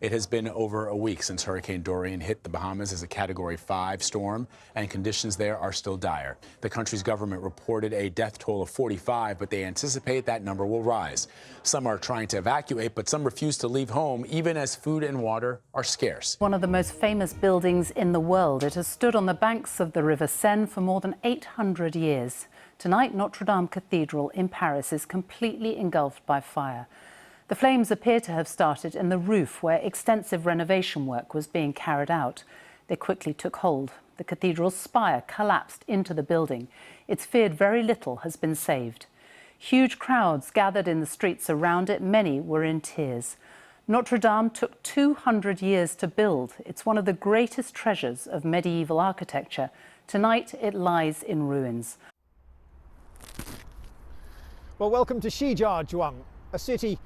It has been over a week since Hurricane Dorian hit the Bahamas as a Category 5 storm, and conditions there are still dire. The country's government reported a death toll of 45, but they anticipate that number will rise. Some are trying to evacuate, but some refuse to leave home, even as food and water are scarce. One of the most famous buildings in the world. It has stood on the banks of the River Seine for more than 800 years. Tonight, Notre Dame Cathedral in Paris is completely engulfed by fire. The flames appear to have started in the roof, where extensive renovation work was being carried out. They quickly took hold. The cathedral's spire collapsed into the building. It's feared very little has been saved. Huge crowds gathered in the streets around it. Many were in tears. Notre Dame took 200 years to build. It's one of the greatest treasures of medieval architecture. Tonight, it lies in ruins. Well, welcome to Shijiazhuang, a city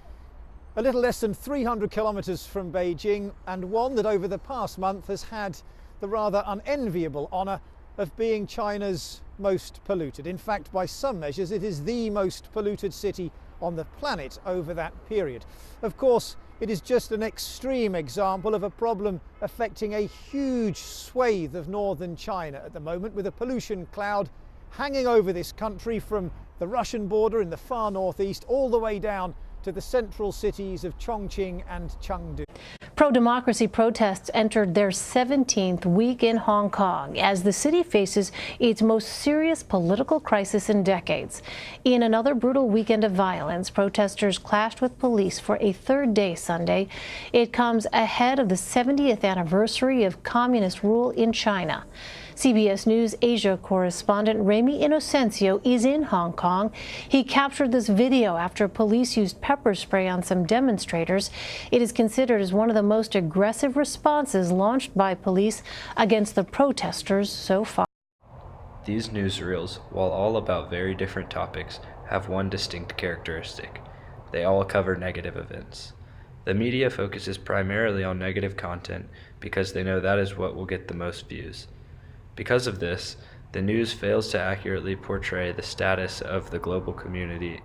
a little less than 300 kilometres from Beijing, and one that over the past month has had the rather unenviable honour of being China's most polluted. In fact, by some measures, it is the most polluted city on the planet over that period. Of course, it is just an extreme example of a problem affecting a huge swathe of northern China at the moment, with a pollution cloud hanging over this country from the Russian border in the far northeast all the way down to the central cities of Chongqing and Chengdu. Pro-democracy protests entered their 17th week in Hong Kong as the city faces its most serious political crisis in decades. In another brutal weekend of violence, protesters clashed with police for a third day Sunday. It comes ahead of the 70th anniversary of communist rule in China. CBS News Asia correspondent Remy Inocencio is in Hong Kong. He captured this video after police used pepper spray on some demonstrators. It is considered as one of the most aggressive responses launched by police against the protesters so far. These newsreels, while all about very different topics, have one distinct characteristic. They all cover negative events. The media focuses primarily on negative content because they know that is what will get the most views. Because of this, the news fails to accurately portray the status of the global community